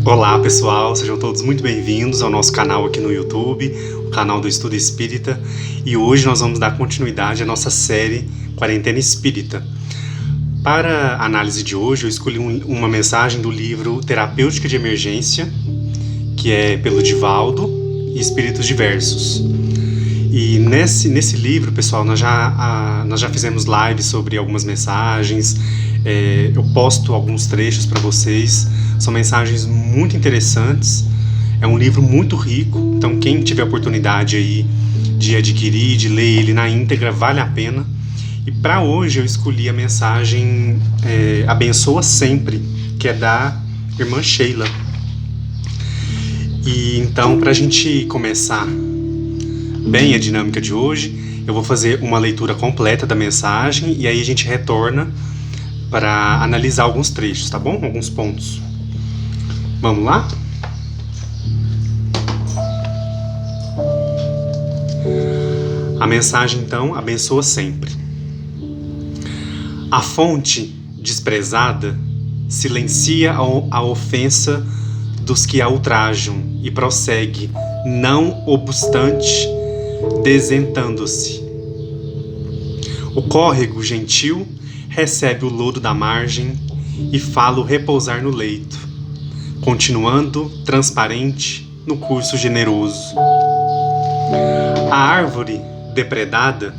Olá pessoal, sejam todos muito bem-vindos ao nosso canal aqui no YouTube, o canal do Estudo Espírita, e hoje nós vamos dar continuidade à nossa série Quarentena Espírita. Para a análise de hoje, eu escolhi uma mensagem do livro Terapêutica de Emergência, que é pelo Divaldo e Espíritos Diversos. E nesse livro, pessoal, nós já fizemos lives sobre algumas mensagens, eu posto alguns trechos para vocês. São mensagens muito interessantes, é um livro muito rico, então quem tiver a oportunidade aí de adquirir, de ler ele na íntegra, vale a pena. E para hoje eu escolhi a mensagem Abençoa Sempre, que é da irmã Sheila. E então, para a gente começar bem a dinâmica de hoje, eu vou fazer uma leitura completa da mensagem e aí a gente retorna para analisar alguns trechos, tá bom? Alguns pontos. Vamos lá? A mensagem, então, abençoa sempre. A fonte desprezada silencia a ofensa dos que a ultrajam e prossegue, não obstante, desentando-se. O córrego gentil recebe o lodo da margem e fala-o repousar no leito, continuando transparente no curso generoso. A árvore depredada,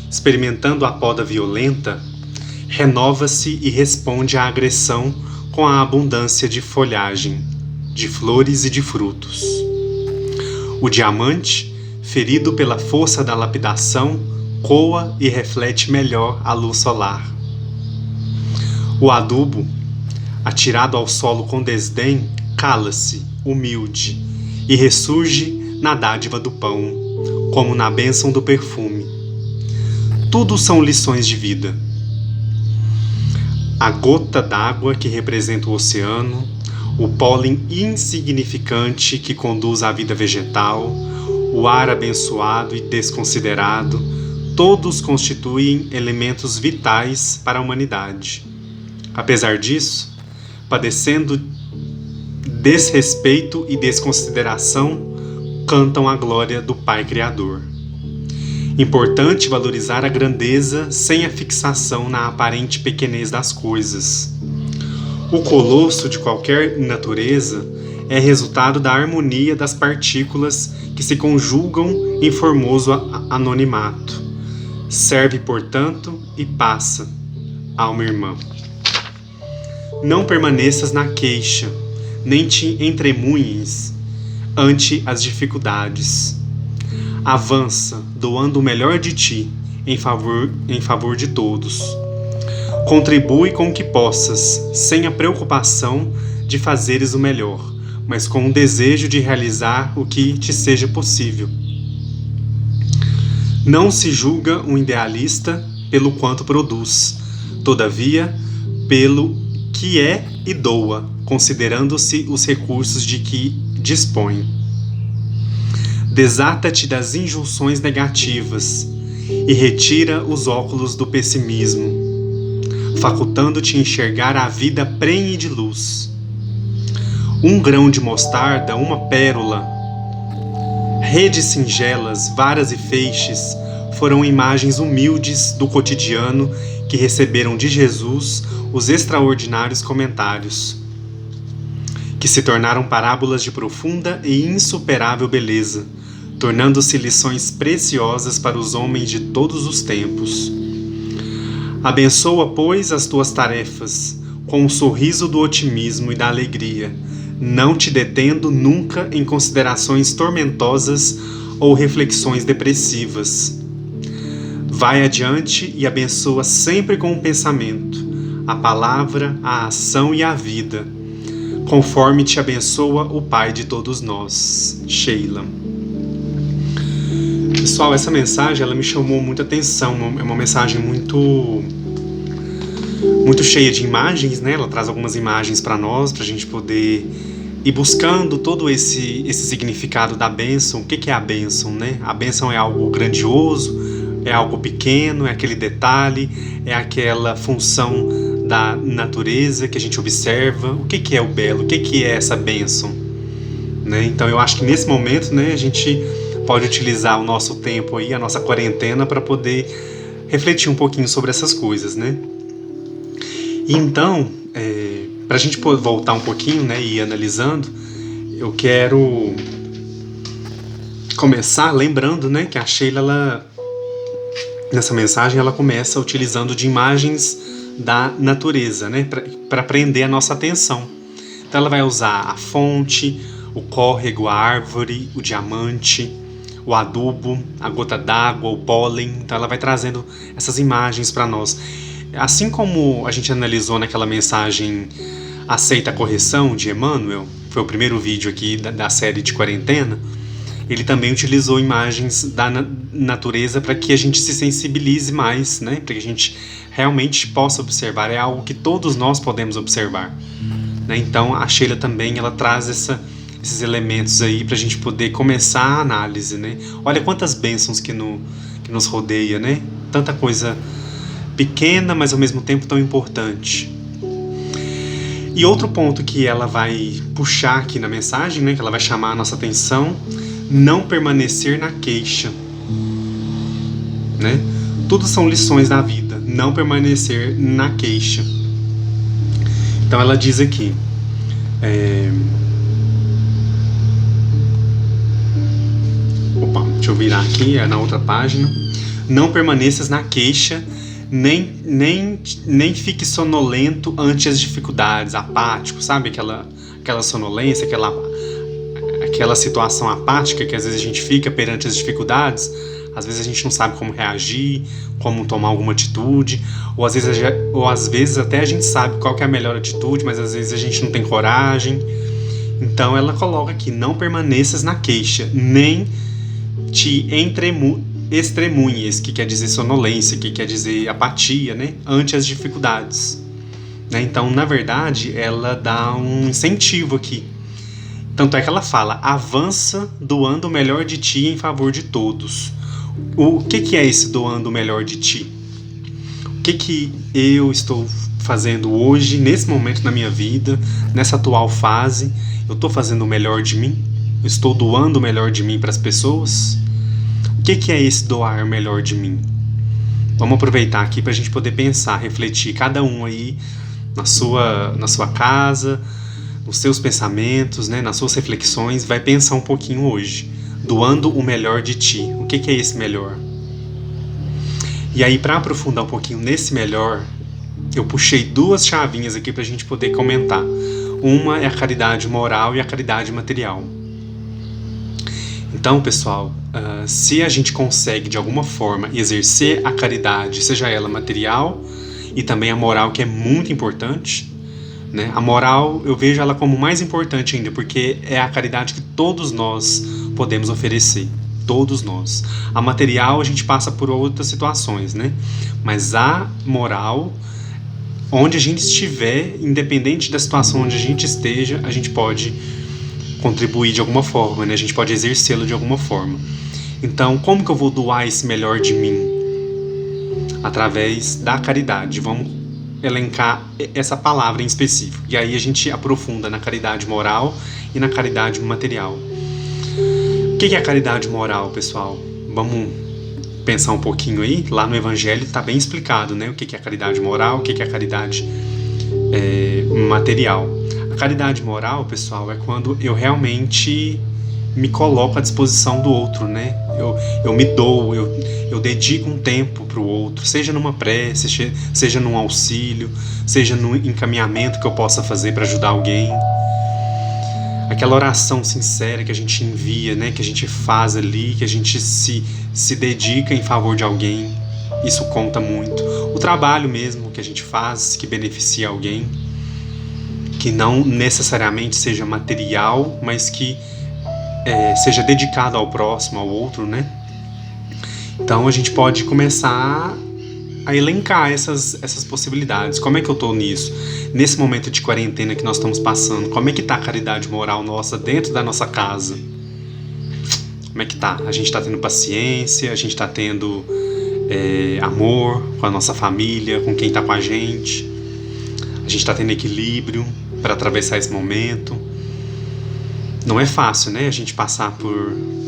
experimentando a poda violenta, renova-se e responde à agressão com a abundância de folhagem, de flores e de frutos. O diamante, ferido pela força da lapidação, coa e reflete melhor a luz solar. O adubo, atirado ao solo com desdém, cala-se, humilde, e ressurge na dádiva do pão, como na bênção do perfume. Tudo são lições de vida. A gota d'água que representa o oceano, o pólen insignificante que conduz à vida vegetal, o ar abençoado e desconsiderado, todos constituem elementos vitais para a humanidade. Apesar disso, padecendo desrespeito e desconsideração, cantam a glória do Pai Criador. Importante valorizar a grandeza sem a fixação na aparente pequenez das coisas. O colosso de qualquer natureza é resultado da harmonia das partículas que se conjugam em formoso anonimato. Serve, portanto, e passa, alma irmã. Não permaneças na queixa, nem te entremunhes ante as dificuldades. Avança, doando o melhor de ti, em favor de todos. Contribui com o que possas, sem a preocupação de fazeres o melhor, mas com o desejo de realizar o que te seja possível. Não se julga um idealista pelo quanto produz, todavia, pelo que é e doa, considerando-se os recursos de que dispõe. Desata-te das injunções negativas e retira os óculos do pessimismo, facultando-te enxergar a vida prenhe de luz. Um grão de mostarda, uma pérola, redes singelas, varas e feixes foram imagens humildes do cotidiano que receberam de Jesus os extraordinários comentários, que se tornaram parábolas de profunda e insuperável beleza, tornando-se lições preciosas para os homens de todos os tempos. Abençoa, pois, as tuas tarefas, com o sorriso do otimismo e da alegria, não te detendo nunca em considerações tormentosas ou reflexões depressivas. Vai adiante e abençoa sempre com o pensamento, a palavra, a ação e a vida, conforme te abençoa o Pai de todos nós. Sheila. Pessoal, essa mensagem ela me chamou muita atenção, é uma mensagem muito cheia de imagens, né? Ela traz algumas imagens para nós, para a gente poder ir buscando todo esse significado da bênção. O que é a bênção, né? A bênção é algo grandioso, é algo pequeno, é aquele detalhe, é aquela função da natureza que a gente observa. O que é o belo? O que é essa bênção? Né? Então eu acho que nesse momento, né, a gente pode utilizar o nosso tempo aí, a nossa quarentena, para poder refletir um pouquinho sobre essas coisas, né? E então, para a gente voltar um pouquinho, né, e ir analisando, eu quero começar lembrando, né, que a Sheila, nessa mensagem, ela começa utilizando de imagens da natureza, né, para prender a nossa atenção. Então ela vai usar a fonte, o córrego, a árvore, o diamante, o adubo, a gota d'água, o pólen. Então ela vai trazendo essas imagens para nós. Assim como a gente analisou naquela mensagem Aceita a Correção, de Emmanuel, foi o primeiro vídeo aqui da série de quarentena, ele também utilizou imagens da natureza para que a gente se sensibilize mais, né? Para que a gente realmente possa observar. É algo que todos nós podemos observar, né? Então a Sheila também ela traz esses elementos aí para a gente poder começar a análise, né? Olha quantas bênçãos que nos rodeia, né? Tanta coisa pequena, mas ao mesmo tempo tão importante. E outro ponto que ela vai puxar aqui na mensagem, né, que ela vai chamar a nossa atenção, não permanecer na queixa, né? Tudo são lições da vida, não permanecer na queixa. Então ela diz aqui, deixa eu virar aqui, é na outra página. Não permaneças na queixa, nem fique sonolento ante as dificuldades, apático, sabe? Aquela sonolência, aquela situação apática que às vezes a gente fica perante as dificuldades. Às vezes a gente não sabe como reagir, como tomar alguma atitude, ou às vezes até a gente sabe qual que é a melhor atitude, mas às vezes a gente não tem coragem. Então ela coloca aqui, não permaneças na queixa, nem te estremunhes, que quer dizer sonolência, que quer dizer apatia, né, ante as dificuldades. Né? Então, na verdade, ela dá um incentivo aqui. Tanto é que ela fala, avança doando o melhor de ti em favor de todos. O que é esse doando o melhor de ti? O que eu estou fazendo hoje, nesse momento na minha vida, nessa atual fase? Eu estou fazendo o melhor de mim? Eu estou doando o melhor de mim para as pessoas? O que é esse doar o melhor de mim? Vamos aproveitar aqui para a gente poder pensar, refletir, cada um aí na sua casa, nos seus pensamentos, né, nas suas reflexões, vai pensar um pouquinho hoje, doando o melhor de ti. O que é esse melhor? E aí, para aprofundar um pouquinho nesse melhor, eu puxei duas chavinhas aqui para a gente poder comentar. Uma é a caridade moral e a caridade material. Então, pessoal, se a gente consegue de alguma forma exercer a caridade, seja ela material e também a moral, que é muito importante, né? A moral eu vejo ela como mais importante ainda, porque é a caridade que todos nós podemos oferecer, todos nós. A material a gente passa por outras situações, né? Mas a moral, onde a gente estiver, independente da situação onde a gente esteja, a gente pode contribuir de alguma forma, né? A gente pode exercê-lo de alguma forma. Então, como que eu vou doar esse melhor de mim? Através da caridade. Vamos elencar essa palavra em específico. E aí a gente aprofunda na caridade moral e na caridade material. O que é a caridade moral, pessoal? Vamos pensar um pouquinho aí. Lá no Evangelho está bem explicado, né? O que é a caridade moral, o que é a caridade material. A caridade moral, pessoal, é quando eu realmente me coloco à disposição do outro, né? Eu me dou, eu dedico um tempo para o outro, seja numa prece, seja num auxílio, seja num encaminhamento que eu possa fazer para ajudar alguém. Aquela oração sincera que a gente envia, né? Que a gente faz ali, que a gente se dedica em favor de alguém. Isso conta muito. O trabalho mesmo que a gente faz, que beneficia alguém, que não necessariamente seja material, mas que seja dedicado ao próximo, ao outro, né? Então a gente pode começar a elencar essas possibilidades. Como é que eu tô nisso? Nesse momento de quarentena que nós estamos passando, como é que tá a caridade moral nossa dentro da nossa casa? Como é que tá? A gente tá tendo paciência, a gente tá tendo amor com a nossa família, com quem tá com a gente. A gente está tendo equilíbrio para atravessar esse momento. Não é fácil, né, a gente passar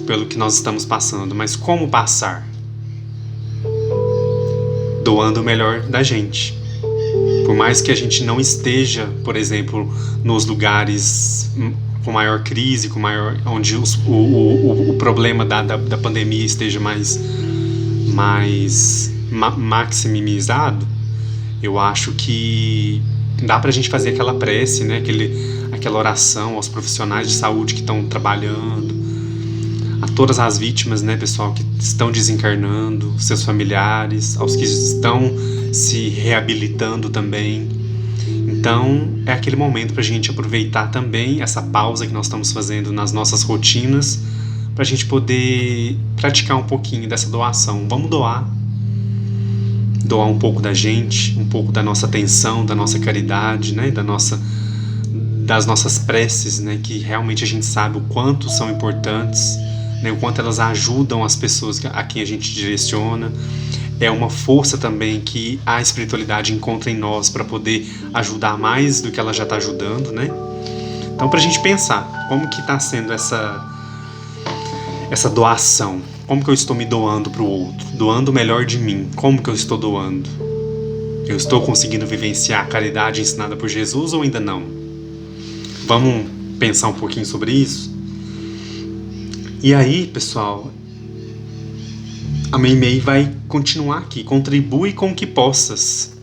pelo que nós estamos passando, mas como passar? Doando o melhor da gente. Por mais que a gente não esteja, por exemplo, nos lugares com maior crise, onde o problema da pandemia esteja mais maximizado, eu acho que dá pra gente fazer aquela prece, né? Aquela oração aos profissionais de saúde que estão trabalhando, a todas as vítimas, né, pessoal, que estão desencarnando, seus familiares, aos que estão se reabilitando também. Então, é aquele momento pra gente aproveitar também essa pausa que nós estamos fazendo nas nossas rotinas, pra gente poder praticar um pouquinho dessa doação. Vamos doar um pouco da gente, um pouco da nossa atenção, da nossa caridade, né, das nossas preces, né, que realmente a gente sabe o quanto são importantes, né, o quanto elas ajudam as pessoas a quem a gente direciona. É uma força também que a espiritualidade encontra em nós para poder ajudar mais do que ela já está ajudando, né? Então, para a gente pensar como que está sendo essa doação, como que eu estou me doando para o outro, doando o melhor de mim, como que eu estou doando? Eu estou conseguindo vivenciar a caridade ensinada por Jesus ou ainda não? Vamos pensar um pouquinho sobre isso? E aí, pessoal, a Meimei vai continuar aqui. Contribui com o que possas,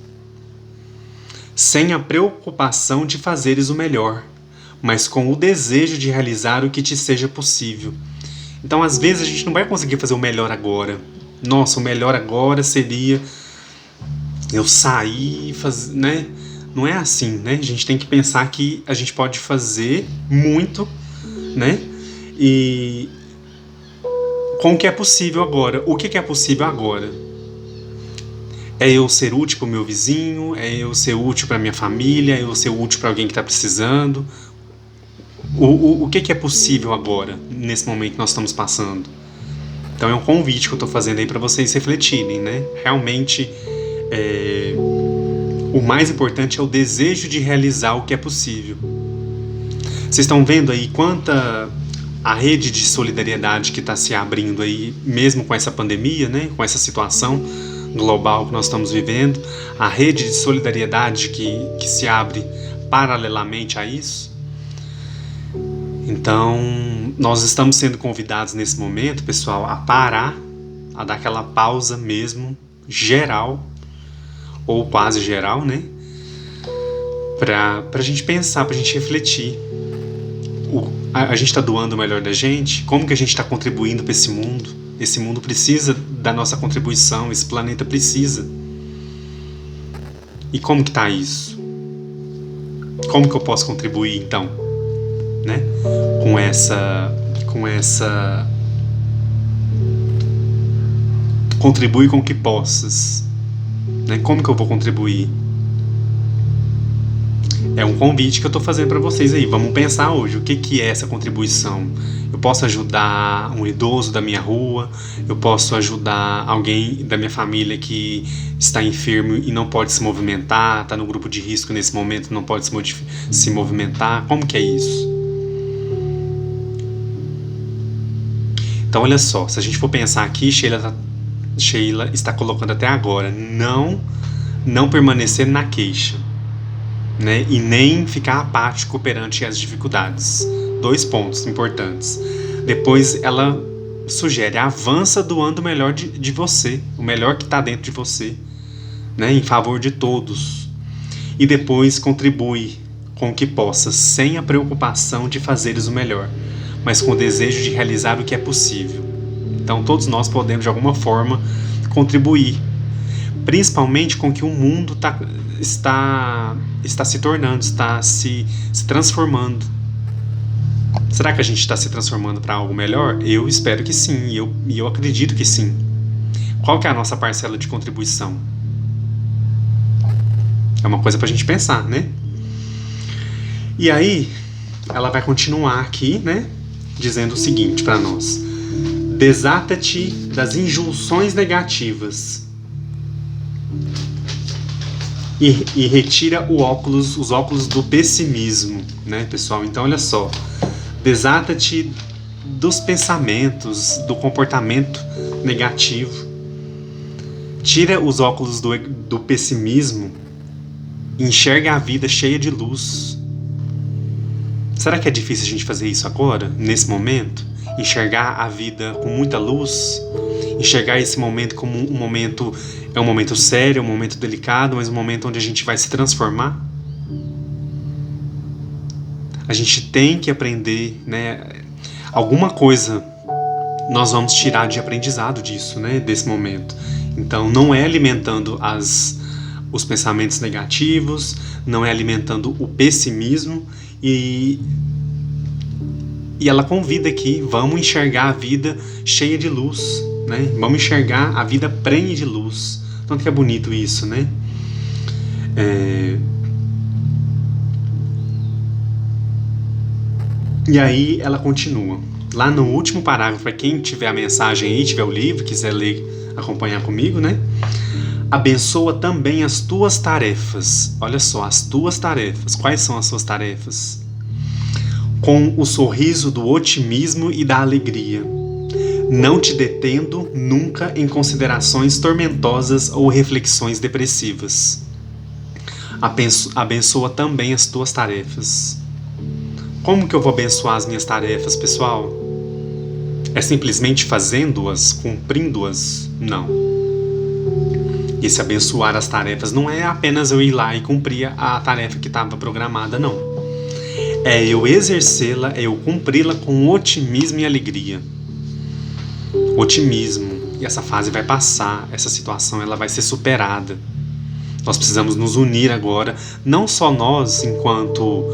sem a preocupação de fazeres o melhor, mas com o desejo de realizar o que te seja possível. Então, às vezes, a gente não vai conseguir fazer o melhor agora. Nossa, o melhor agora seria eu sair e fazer, né? Não é assim, né? A gente tem que pensar que a gente pode fazer muito, né? E com o que é possível agora. O que é possível agora? É eu ser útil para o meu vizinho, é eu ser útil para a minha família, é eu ser útil para alguém que está precisando. O que é possível agora, nesse momento que nós estamos passando? Então é um convite que eu estou fazendo aí para vocês refletirem, né? Realmente, o mais importante é o desejo de realizar o que é possível. Vocês estão vendo aí quanta a rede de solidariedade que está se abrindo aí, mesmo com essa pandemia, né? Com essa situação global que nós estamos vivendo, a rede de solidariedade que se abre paralelamente a isso. Então, nós estamos sendo convidados nesse momento, pessoal, a parar, a dar aquela pausa mesmo, geral, ou quase geral, né? Pra gente pensar, pra gente refletir. A gente está doando o melhor da gente? Como que a gente está contribuindo para esse mundo? Esse mundo precisa da nossa contribuição, esse planeta precisa. E como que tá isso? Como que eu posso contribuir, então? Né? Com essa contribui com o que possas, né? Como que eu vou contribuir? É um convite que eu estou fazendo para vocês aí. Vamos pensar hoje, o que é essa contribuição? Eu posso ajudar um idoso da minha rua, eu posso ajudar alguém da minha família que está enfermo e não pode se movimentar, está no grupo de risco nesse momento, não pode se movimentar. Como que é isso? Então, olha só, se a gente for pensar aqui, Sheila está colocando até agora, não permanecer na queixa, né? E nem ficar apático perante as dificuldades. 2 pontos importantes. Depois ela sugere, avança doando o melhor de você, o melhor que está dentro de você, né? Em favor de todos. E depois contribui com o que possa, sem a preocupação de fazeres o melhor, mas com o desejo de realizar o que é possível. Então todos nós podemos de alguma forma contribuir, principalmente com o que o mundo está se tornando, está se transformando. Será que a gente está se transformando para algo melhor? Eu espero que sim, e eu acredito que sim. Qual que é a nossa parcela de contribuição? É uma coisa para a gente pensar, né? E aí, ela vai continuar aqui, né? Dizendo o seguinte para nós: desata-te das injunções negativas. e retira os óculos do pessimismo, né, pessoal? Então, olha só, desata-te dos pensamentos, do comportamento negativo. Tira os óculos do pessimismo e enxerga a vida cheia de luz. Será que é difícil a gente fazer isso agora, nesse momento? Enxergar a vida com muita luz? Enxergar esse momento como um momento sério, um momento delicado, mas um momento onde a gente vai se transformar? A gente tem que aprender, né? Alguma coisa nós vamos tirar de aprendizado disso, né? Desse momento. Então, não é alimentando os pensamentos negativos, não é alimentando o pessimismo, e ela convida aqui, vamos enxergar a vida cheia de luz, né? Vamos enxergar a vida prenhe de luz. Tanto que é bonito isso, né? E aí ela continua. Lá no último parágrafo, para quem tiver a mensagem aí, tiver o livro, quiser ler, acompanhar comigo, né? Abençoa também as tuas tarefas. Olha só, as tuas tarefas. Quais são as suas tarefas? Com o sorriso do otimismo e da alegria, não te detendo nunca em considerações tormentosas ou reflexões depressivas. Abençoa também as tuas tarefas. Como que eu vou abençoar as minhas tarefas, pessoal? É simplesmente fazendo-as, cumprindo-as? Não. Esse abençoar as tarefas não é apenas eu ir lá e cumprir a tarefa que estava programada, não. É eu exercê-la, é eu cumpri-la com otimismo e alegria. Otimismo. E essa fase vai passar, essa situação ela vai ser superada. Nós precisamos nos unir agora, não só nós enquanto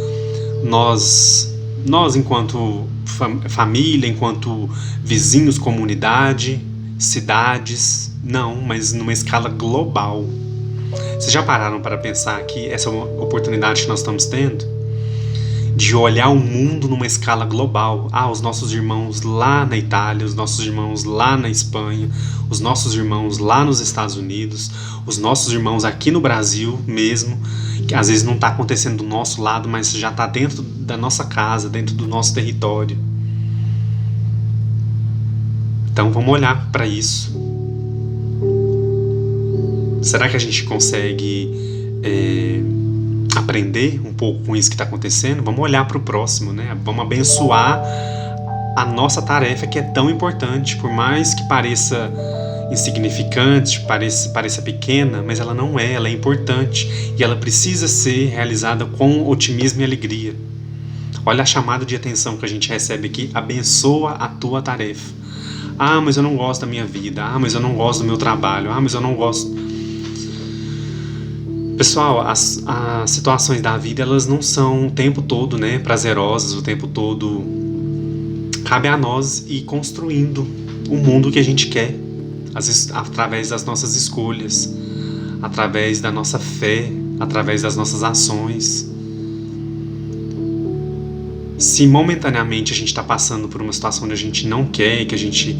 família, enquanto vizinhos, comunidade, cidades, não, mas numa escala global. Vocês já pararam para pensar que essa é uma oportunidade que nós estamos tendo? De olhar o mundo numa escala global. Os nossos irmãos lá na Itália, os nossos irmãos lá na Espanha, os nossos irmãos lá nos Estados Unidos, os nossos irmãos aqui no Brasil mesmo, que às vezes não está acontecendo do nosso lado, mas já está dentro da nossa casa, dentro do nosso território. Então vamos olhar para isso. Será que a gente consegue aprender um pouco com isso que está acontecendo? Vamos olhar para o próximo, né? Vamos abençoar a nossa tarefa, que é tão importante, por mais que pareça insignificante, pareça pequena, mas ela não é, ela é importante e ela precisa ser realizada com otimismo e alegria. Olha a chamada de atenção que a gente recebe aqui: abençoa a tua tarefa. Mas eu não gosto da minha vida. Mas eu não gosto do meu trabalho. Mas eu não gosto. Pessoal, as situações da vida, elas não são o tempo todo, né, prazerosas, o tempo todo. Cabe a nós ir construindo o mundo que a gente quer, às vezes através das nossas escolhas, através da nossa fé, através das nossas ações. Se momentaneamente a gente está passando por uma situação onde a gente não quer, que a gente...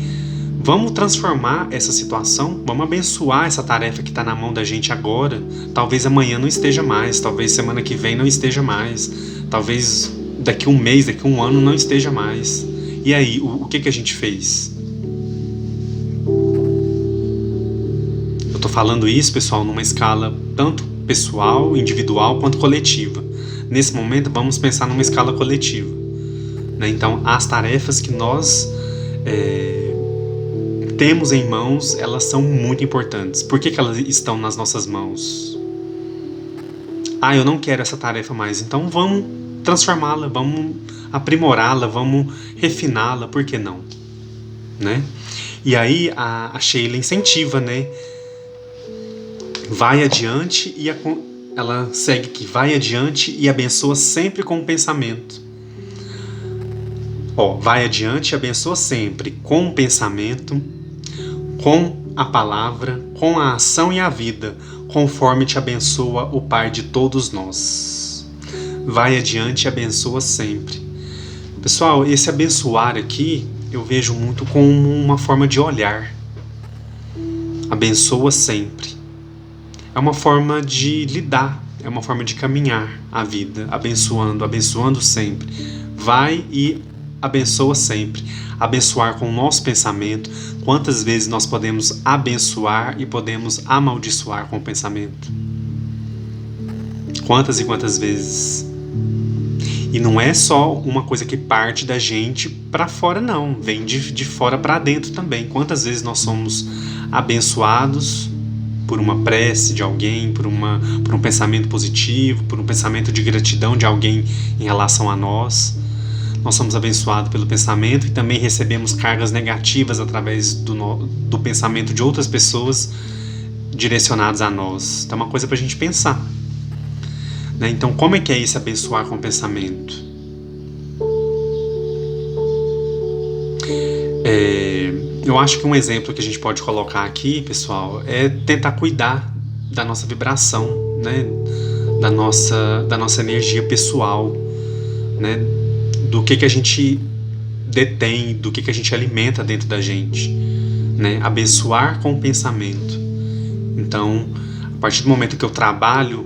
Vamos transformar essa situação, vamos abençoar essa tarefa que está na mão da gente agora. Talvez amanhã não esteja mais, talvez semana que vem não esteja mais, talvez daqui um mês, daqui um ano não esteja mais. E aí, o que a gente fez? Eu estou falando isso, pessoal, numa escala tanto pessoal, individual, quanto coletiva. Nesse momento, vamos pensar numa escala coletiva, né? Então, as tarefas que nós temos em mãos, elas são muito importantes. Por que elas estão nas nossas mãos? Eu não quero essa tarefa mais. Então vamos transformá-la, vamos aprimorá-la, vamos refiná-la, por que não? Né? E aí a Sheila incentiva, né? Vai adiante e ela segue que vai adiante e abençoa sempre com o pensamento. Vai adiante e abençoa sempre com o pensamento, com a palavra, com a ação e a vida, conforme te abençoa o Pai de todos nós. Vai adiante e abençoa sempre. Pessoal, esse abençoar aqui, eu vejo muito como uma forma de olhar. Abençoa sempre. é uma forma de lidar, é uma forma de caminhar a vida, abençoando sempre. Vai e abençoa sempre. Abençoar com o nosso pensamento. Quantas vezes nós podemos abençoar e podemos amaldiçoar com o pensamento? Quantas e quantas vezes? E não é só uma coisa que parte da gente para fora, não. Vem de fora para dentro também. Quantas vezes nós somos abençoados por uma prece de alguém, por um pensamento positivo, por um pensamento de gratidão de alguém em relação a nós. Nós somos abençoados pelo pensamento e também recebemos cargas negativas através do pensamento de outras pessoas direcionadas a nós. Então é uma coisa para a gente pensar. Né? Então, como é que é esse abençoar com o pensamento? Eu acho que um exemplo que a gente pode colocar aqui, pessoal, é tentar cuidar da nossa vibração, né? da nossa energia pessoal, né? Do que a gente detém, do que a gente alimenta dentro da gente, né? Abençoar com o pensamento. Então, a partir do momento que eu trabalho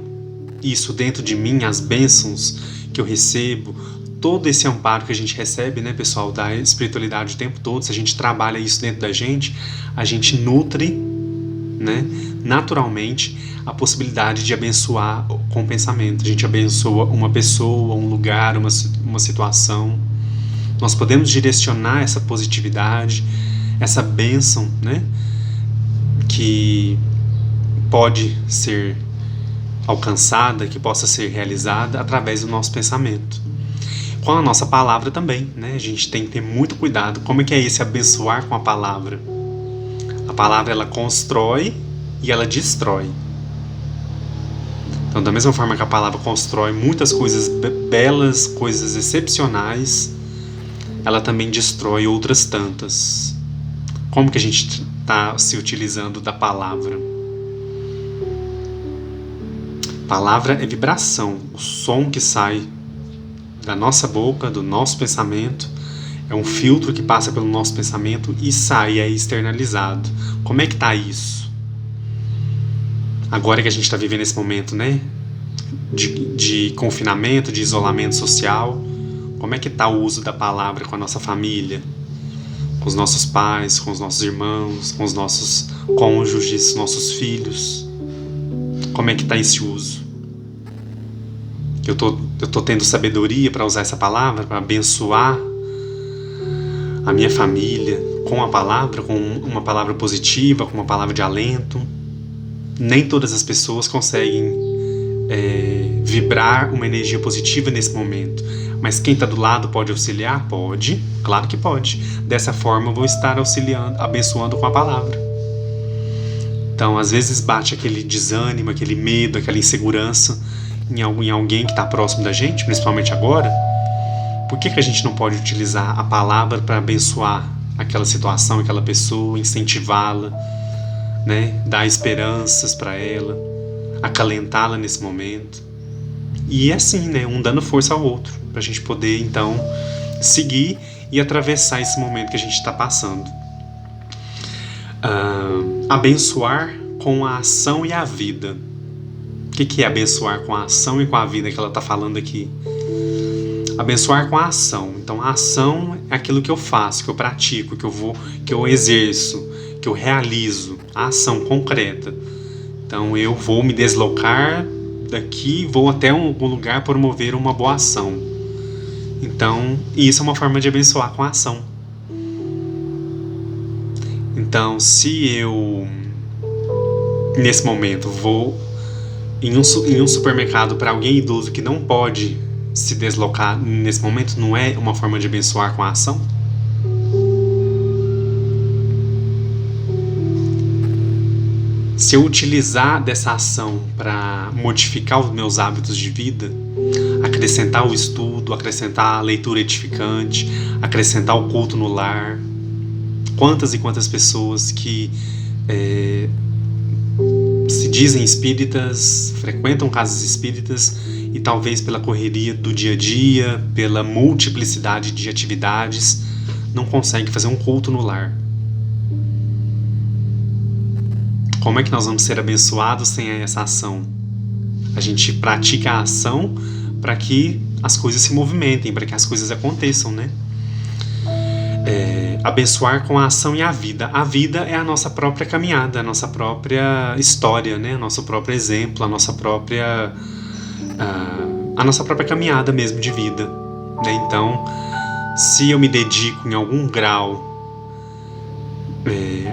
isso dentro de mim, as bênçãos que eu recebo, todo esse amparo que a gente recebe, né, pessoal, da espiritualidade o tempo todo, se a gente trabalha isso dentro da gente, a gente nutre, né, naturalmente a possibilidade de abençoar com o pensamento. A gente abençoa uma pessoa, um lugar, uma situação. Nós podemos direcionar essa positividade, essa bênção, né, que pode ser alcançada, que possa ser realizada através do nosso pensamento. Com a nossa palavra também, né? A gente tem que ter muito cuidado. Como é que é esse abençoar com a palavra? A palavra, ela constrói e ela destrói. Então, da mesma forma que a palavra constrói muitas coisas belas, coisas excepcionais, ela também destrói outras tantas. Como que a gente está se utilizando da palavra? Palavra é vibração, o som que sai da nossa boca, do nosso pensamento, é um filtro que passa pelo nosso pensamento e sai, é externalizado. Como é que está isso? Agora que a gente está vivendo esse momento, né, de confinamento, de isolamento social, como é que está o uso da palavra com a nossa família, com os nossos pais, com os nossos irmãos, com os nossos cônjuges, nossos filhos? Como é que está esse uso? Eu tô tendo sabedoria para usar essa palavra, para abençoar a minha família com a palavra, com uma palavra positiva, com uma palavra de alento. Nem todas as pessoas conseguem vibrar uma energia positiva nesse momento. Mas quem está do lado pode auxiliar? Pode, claro que pode. Dessa forma eu vou estar auxiliando, abençoando com a palavra. Então, às vezes bate aquele desânimo, aquele medo, aquela insegurança em alguém que está próximo da gente, principalmente agora. Por que a gente não pode utilizar a palavra para abençoar aquela situação, aquela pessoa, incentivá-la, né? Dar esperanças para ela, acalentá-la nesse momento? E assim, né? Um dando força ao outro, para a gente poder, então, seguir e atravessar esse momento que a gente está passando. Abençoar com a ação e a vida. O que é abençoar com a ação e com a vida que ela está falando aqui? Abençoar com a ação. Então, a ação é aquilo que eu faço, que eu pratico, que eu exerço, que eu realizo. A ação concreta. Então, eu vou me deslocar daqui, vou até algum lugar promover uma boa ação. Então, isso é uma forma de abençoar com a ação. Então, se eu, nesse momento, vou em um supermercado para alguém idoso que não pode se deslocar nesse momento, não é uma forma de abençoar com a ação? Se eu utilizar dessa ação para modificar os meus hábitos de vida, acrescentar o estudo, acrescentar a leitura edificante, acrescentar o culto no lar, quantas e quantas pessoas que se dizem espíritas, frequentam casas espíritas e talvez pela correria do dia a dia, pela multiplicidade de atividades, não conseguem fazer um culto no lar. Como é que nós vamos ser abençoados sem essa ação? A gente pratica a ação para que as coisas se movimentem, para que as coisas aconteçam, né? Abençoar com a ação e a vida. A vida é a nossa própria caminhada, a nossa própria história, né? O nosso próprio exemplo, a nossa própria caminhada mesmo de vida, né? Então, se eu me dedico em algum grau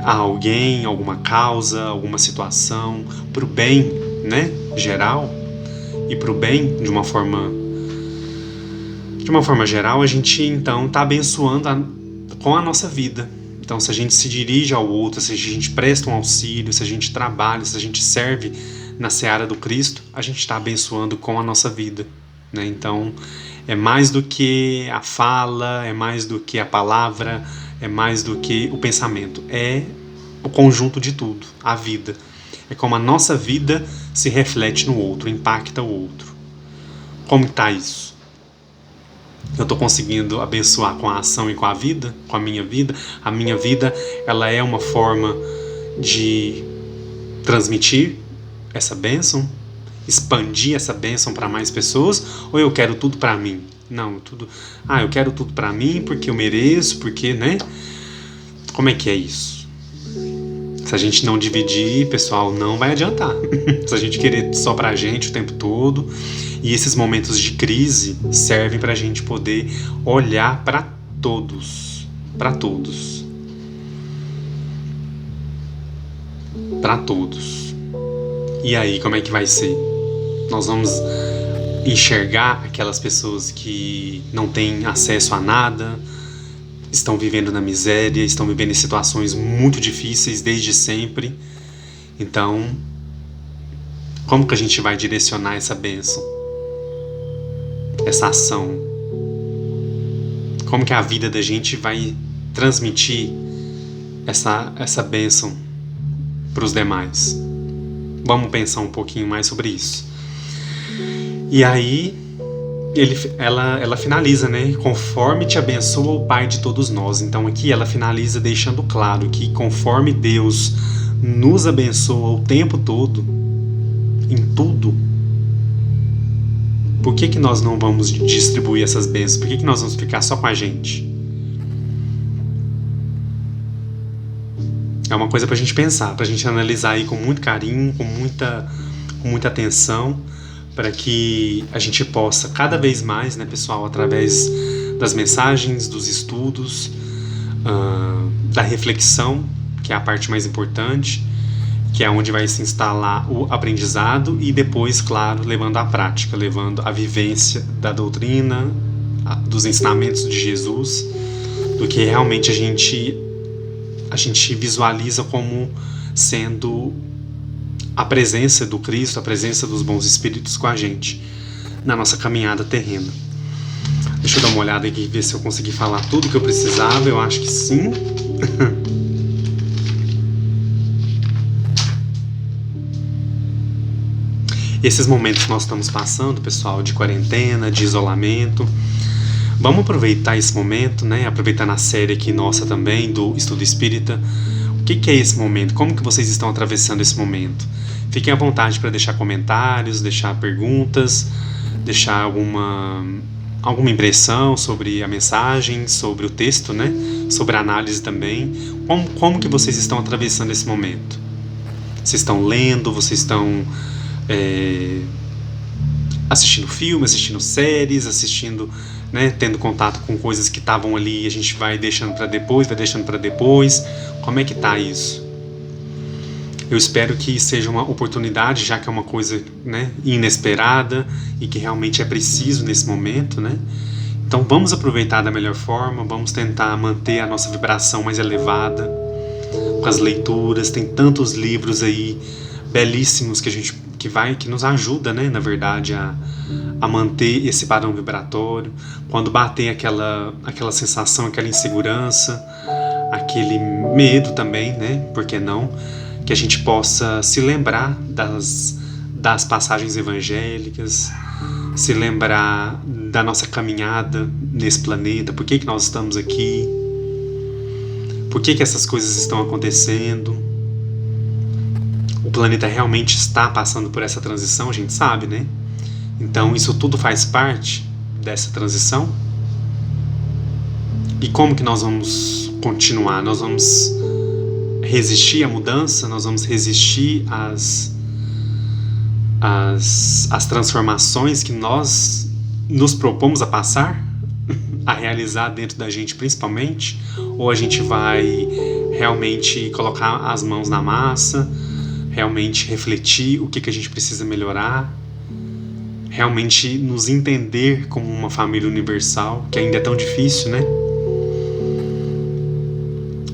a alguém, alguma causa, alguma situação, para o bem, né, geral, e para o bem de uma forma geral, a gente então está abençoando com a nossa vida. Então, se a gente se dirige ao outro, se a gente presta um auxílio, se a gente trabalha, se a gente serve na seara do Cristo, a gente está abençoando com a nossa vida, né? Então, é mais do que a fala, é mais do que a palavra, é mais do que o pensamento. É o conjunto de tudo, a vida. É como a nossa vida se reflete no outro, impacta o outro. Como está isso? Eu estou conseguindo abençoar com a ação e com a vida, com a minha vida. A minha vida, ela é uma forma de transmitir essa bênção, expandir essa bênção para mais pessoas, ou eu quero tudo para mim? Não, tudo. Eu quero tudo para mim porque eu mereço, porque, né? Como é que é isso? Se a gente não dividir, pessoal, não vai adiantar. Se a gente querer só pra gente o tempo todo. E esses momentos de crise servem pra gente poder olhar para todos. Para todos. Para todos. E aí, como é que vai ser? Nós vamos enxergar aquelas pessoas que não têm acesso a nada, estão vivendo na miséria, estão vivendo em situações muito difíceis desde sempre. Então, como que a gente vai direcionar essa bênção? Essa ação? Como que a vida da gente vai transmitir essa bênção para os demais? Vamos pensar um pouquinho mais sobre isso. E aí, ela finaliza, né? Conforme te abençoa o Pai de todos nós. Então aqui ela finaliza deixando claro que conforme Deus nos abençoa o tempo todo, em tudo, por que nós não vamos distribuir essas bênçãos? Por que nós vamos ficar só com a gente? É uma coisa pra gente pensar, pra gente analisar aí com muito carinho, com muita atenção, para que a gente possa cada vez mais, né, pessoal, através das mensagens, dos estudos, da reflexão, que é a parte mais importante, que é onde vai se instalar o aprendizado e depois, claro, levando à prática, levando à vivência da doutrina, dos ensinamentos de Jesus, do que realmente a gente visualiza como sendo a presença do Cristo, a presença dos bons espíritos com a gente na nossa caminhada terrena. Deixa eu dar uma olhada aqui e ver se eu consegui falar tudo que eu precisava. Eu acho que sim. Esses momentos que nós estamos passando, pessoal, de quarentena, de isolamento, vamos aproveitar esse momento, né? Aproveitar na série aqui nossa também, do Estudo Espírita. O que é esse momento? Como que vocês estão atravessando esse momento? Fiquem à vontade para deixar comentários, deixar perguntas, deixar alguma impressão sobre a mensagem, sobre o texto, né? Sobre a análise também. Como que vocês estão atravessando esse momento? Vocês estão lendo? Vocês estão assistindo filmes, assistindo séries, assistindo, né, tendo contato com coisas que estavam ali e a gente vai deixando para depois, Como é que tá isso? Eu espero que seja uma oportunidade, já que é uma coisa, né, inesperada e que realmente é preciso nesse momento, né? Então vamos aproveitar da melhor forma, vamos tentar manter a nossa vibração mais elevada com as leituras. Tem tantos livros aí belíssimos que nos ajuda, né, na verdade, a manter esse padrão vibratório. Quando bater aquela sensação, aquela insegurança, aquele medo também, né, por que não? Que a gente possa se lembrar das passagens evangélicas, se lembrar da nossa caminhada nesse planeta, por que nós estamos aqui, por que essas coisas estão acontecendo. planeta realmente está passando por essa transição, a gente sabe, né? Então isso tudo faz parte dessa transição. E como que nós vamos continuar? Nós vamos resistir à mudança? Nós vamos resistir às transformações que nós nos propomos a passar? A realizar dentro da gente principalmente? Ou a gente vai realmente colocar as mãos na massa, realmente refletir o que a gente precisa melhorar, realmente nos entender como uma família universal, que ainda é tão difícil, né?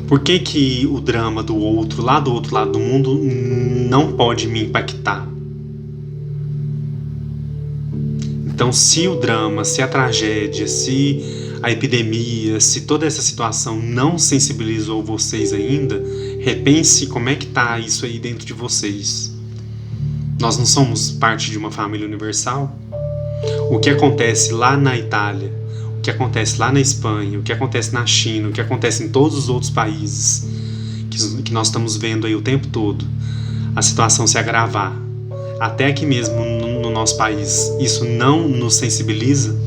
Por que o drama do outro, lá do outro lado do mundo, não pode me impactar? Então, se o drama, se a tragédia, se a epidemia, se toda essa situação não sensibilizou vocês ainda, repense como é que está isso aí dentro de vocês. Nós não somos parte de uma família universal? O que acontece lá na Itália, o que acontece lá na Espanha, o que acontece na China, o que acontece em todos os outros países que nós estamos vendo aí o tempo todo, a situação se agravar, até aqui mesmo no nosso país, isso não nos sensibiliza?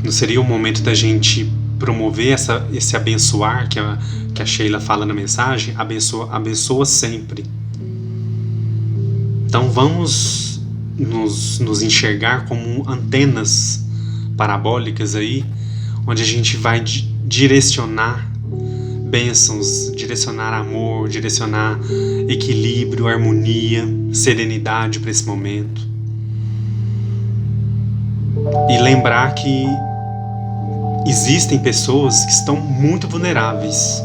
Não seria o momento da gente promover esse abençoar que a Sheila fala na mensagem? Abençoa sempre. Então vamos nos enxergar como antenas parabólicas aí, onde a gente vai direcionar bênçãos, direcionar amor, direcionar equilíbrio, harmonia, serenidade para esse momento. E lembrar que existem pessoas que estão muito vulneráveis.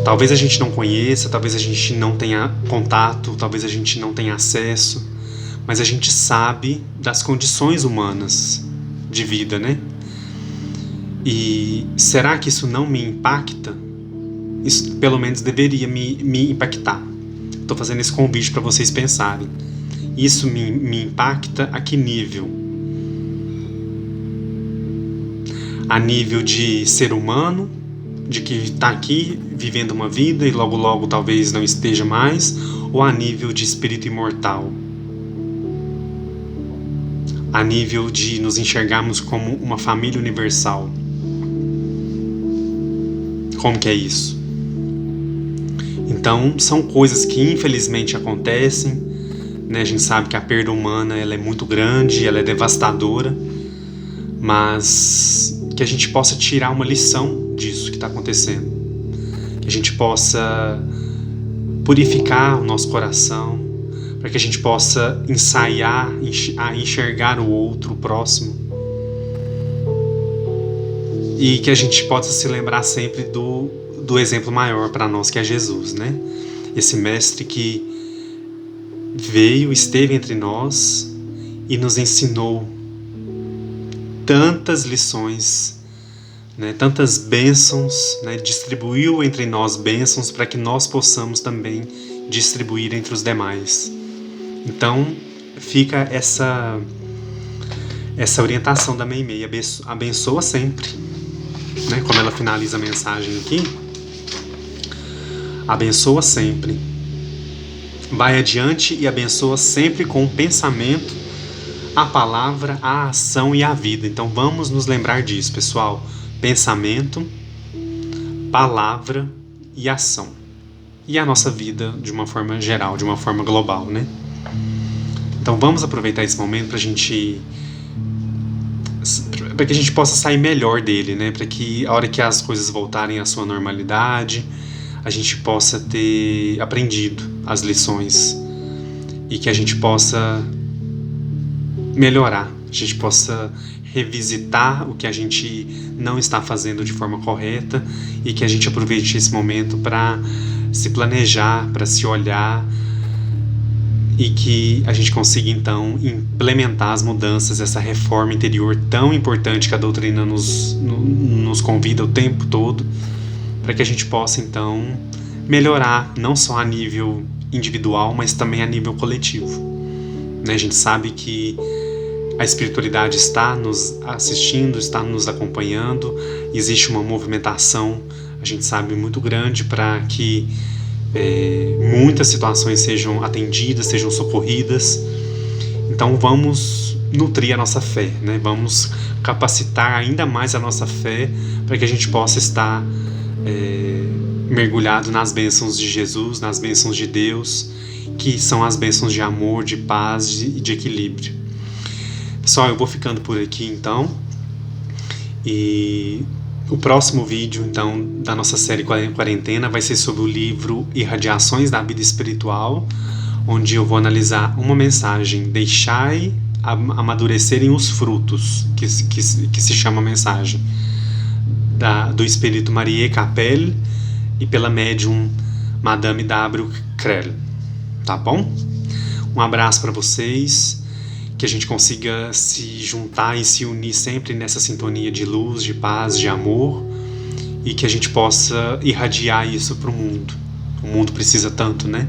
Talvez a gente não conheça, talvez a gente não tenha contato, talvez a gente não tenha acesso, mas a gente sabe das condições humanas de vida, né? E será que isso não me impacta? Isso pelo menos deveria me impactar. Estou fazendo esse convite para vocês pensarem. Isso me impacta a que nível? A nível de ser humano, de que está aqui vivendo uma vida e logo logo talvez não esteja mais, ou a nível de espírito imortal? A nível de nos enxergarmos como uma família universal? Como que é isso? Então, são coisas que infelizmente acontecem, né? A gente sabe que a perda humana ela é muito grande, ela é devastadora, mas que a gente possa tirar uma lição disso que está acontecendo. Que a gente possa purificar o nosso coração, para que a gente possa ensaiar a enxergar o outro, o próximo. E que a gente possa se lembrar sempre do exemplo maior para nós, que é Jesus, né? Esse mestre que veio, esteve entre nós e nos ensinou tantas lições, né? Tantas bênçãos, né? Distribuiu entre nós bênçãos para que nós possamos também distribuir entre os demais. Então fica essa orientação da Meimei, abençoa sempre, né? Como ela finaliza a mensagem aqui, abençoa sempre, vai adiante e abençoa sempre com o pensamento, a palavra, a ação e a vida. Então vamos nos lembrar disso, pessoal. Pensamento, palavra e ação. E a nossa vida de uma forma geral, de uma forma global, né? Então vamos aproveitar esse momento para que a gente possa sair melhor dele, né? Para que a hora que as coisas voltarem à sua normalidade, a gente possa ter aprendido as lições e que a gente possa melhorar, a gente possa revisitar o que a gente não está fazendo de forma correta e que a gente aproveite esse momento para se planejar, para se olhar e que a gente consiga então implementar as mudanças, essa reforma interior tão importante que a doutrina nos convida o tempo todo, para que a gente possa então melhorar não só a nível individual, mas também a nível coletivo, né? A gente sabe que a espiritualidade está nos assistindo, está nos acompanhando, existe uma movimentação, a gente sabe, muito grande para que muitas situações sejam atendidas, sejam socorridas. Então vamos nutrir a nossa fé, né? Vamos capacitar ainda mais a nossa fé para que a gente possa estar mergulhado nas bênçãos de Jesus, nas bênçãos de Deus, que são as bênçãos de amor, de paz e de equilíbrio. Pessoal, eu vou ficando por aqui então, e o próximo vídeo então da nossa série Quarentena vai ser sobre o livro Irradiações da Vida Espiritual, onde eu vou analisar uma mensagem: deixai amadurecerem os frutos, que se chama a mensagem do Espírito Marie Capelle e pela médium Madame W. Krell. Tá bom? Um abraço para vocês, que a gente consiga se juntar e se unir sempre nessa sintonia de luz, de paz, de amor, e que a gente possa irradiar isso para o mundo. O mundo precisa tanto, né?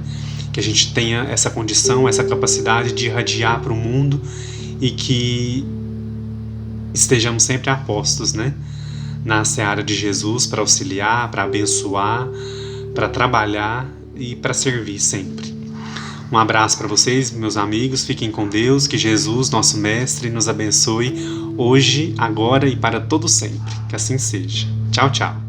Que a gente tenha essa condição, essa capacidade de irradiar para o mundo e que estejamos sempre a postos, né? Na seara de Jesus, para auxiliar, para abençoar, para trabalhar e para servir sempre. Um abraço para vocês, meus amigos, fiquem com Deus, que Jesus, nosso Mestre, nos abençoe hoje, agora e para todo sempre. Que assim seja. Tchau, tchau.